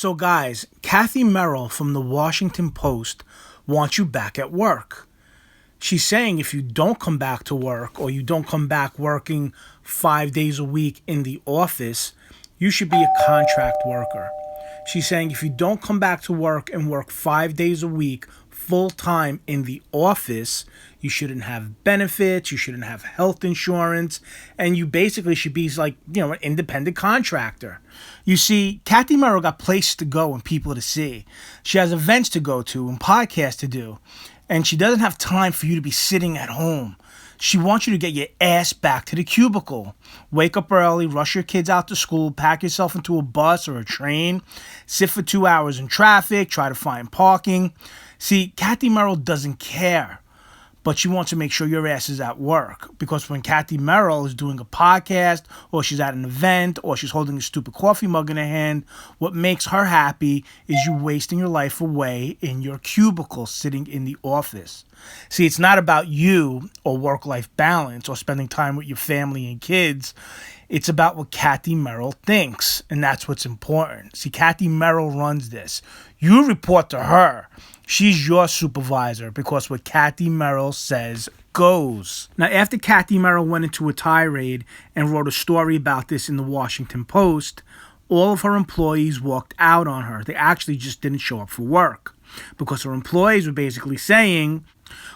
So guys, Cathy Merrill from the Washington Post wants you back at work. She's saying if you don't come back to work or you don't come back working 5 days a week in the office, you should be a contract worker. She's saying if you don't come back to work and work 5 days a week full time in the office, you shouldn't have benefits, you shouldn't have health insurance, and you basically should be like, an independent contractor. You see, Cathy Merrill got places to go and people to see. She has events to go to and podcasts to do, and she doesn't have time for you to be sitting at home. She wants you to get your ass back to the cubicle. Wake up early, rush your kids out to school, pack yourself into a bus or a train, sit for 2 hours in traffic, try to find parking. See, Cathy Merrill doesn't care, but she wants to make sure your ass is at work. Because when Cathy Merrill is doing a podcast, or she's at an event, or she's holding a stupid coffee mug in her hand, what makes her happy is you wasting your life away in your cubicle sitting in the office. See, it's not about you or work-life balance or spending time with your family and kids. It's about what Cathy Merrill thinks, and that's what's important. See, Cathy Merrill runs this. You report to her. She's your supervisor because what Cathy Merrill says goes. Now, after Cathy Merrill went into a tirade and wrote a story about this in the Washington Post, all of her employees walked out on her. They actually just didn't show up for work because her employees were basically saying,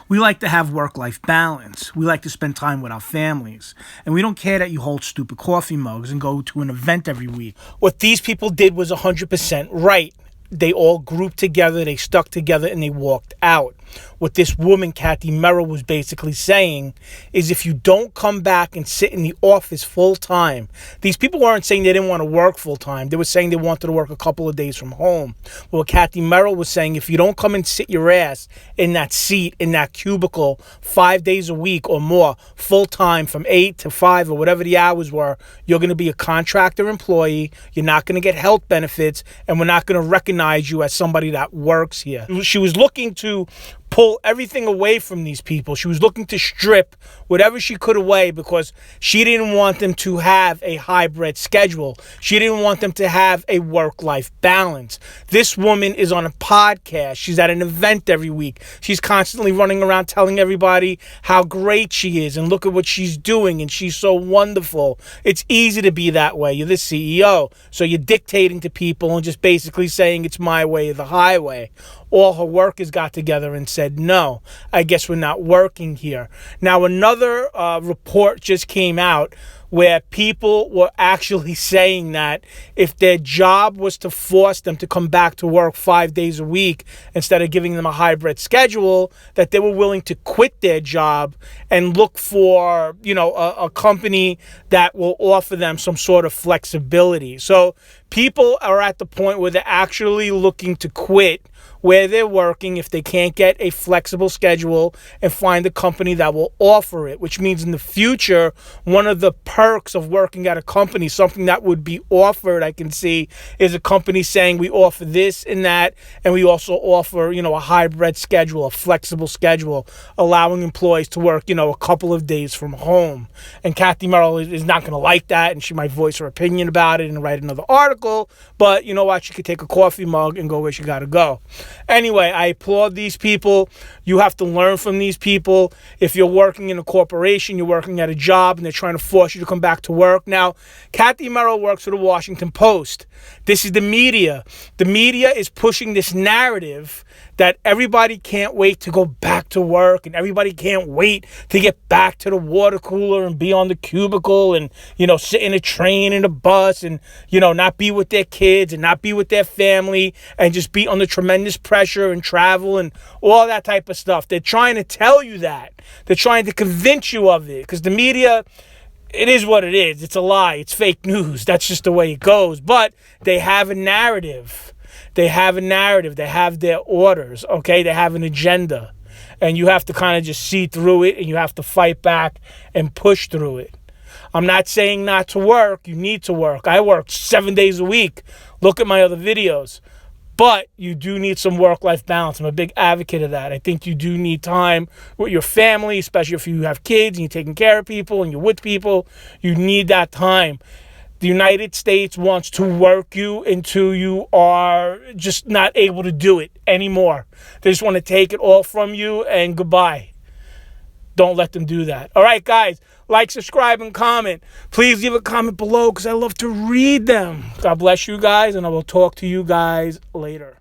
we like to have work-life balance. We like to spend time with our families. And we don't care that you hold stupid coffee mugs and go to an event every week. What these people did was 100% right. They all grouped together, they stuck together, and they walked out. What this woman, Cathy Merrill, was basically saying is if you don't come back and sit in the office full time, these people weren't saying they didn't want to work full time. They were saying they wanted to work a couple of days from home. But what Cathy Merrill was saying, if you don't come and sit your ass in that seat, in that cubicle, 5 days a week or more, full time from 8 to 5 or whatever the hours were, you're going to be a contractor employee. You're not going to get health benefits, and we're not going to recognize you as somebody that works here. She was looking to pull everything away from these people. She was looking to strip whatever she could away because she didn't want them to have a hybrid schedule. She didn't want them to have a work-life balance. This woman is on a podcast. She's at an event every week. She's constantly running around telling everybody how great she is and look at what she's doing and she's so wonderful. It's easy to be that way. You're the CEO, so you're dictating to people and just basically saying it's my way or the highway. All her workers got together and said, no, I guess we're not working here. Now, another report just came out where people were actually saying that if their job was to force them to come back to work 5 days a week instead of giving them a hybrid schedule, that they were willing to quit their job and look for, a company that will offer them some sort of flexibility. So people are at the point where they're actually looking to quit where they're working if they can't get a flexible schedule and find a company that will offer it, which means in the future, one of the perks of working at a company, something that would be offered, I can see, is a company saying we offer this and that, and we also offer, a hybrid schedule, a flexible schedule, allowing employees to work, a couple of days from home. And Cathy Merrill is not going to like that, and she might voice her opinion about it and write another article, but you know what? She could take a coffee mug and go where she got to go. Anyway, I applaud these people. You have to learn from these people. If you're working in a corporation, you're working at a job, and they're trying to force you to come back to work. Now, Cathy Merrill works for the Washington Post. This is the media. The media is pushing this narrative that everybody can't wait to go back to work and everybody can't wait to get back to the water cooler and be on the cubicle and, sit in a train and a bus and, not be with their kids and not be with their family and just be under tremendous pressure and travel and all that type of stuff. They're trying to tell you that. They're trying to convince you of it because the media, it is what it is. It's a lie. It's fake news. That's just the way it goes. But they have a narrative. They have their orders, okay? They have an agenda. And you have to kind of just see through it and you have to fight back and push through it. I'm not saying not to work. You need to work. I work 7 days a week. Look at my other videos. But you do need some work-life balance. I'm a big advocate of that. I think you do need time with your family, especially if you have kids and you're taking care of people and you're with people. You need that time. The United States wants to work you until you are just not able to do it anymore. They just want to take it all from you and goodbye. Don't let them do that. All right, guys, like, subscribe, and comment. Please leave a comment below because I love to read them. God bless you guys, and I will talk to you guys later.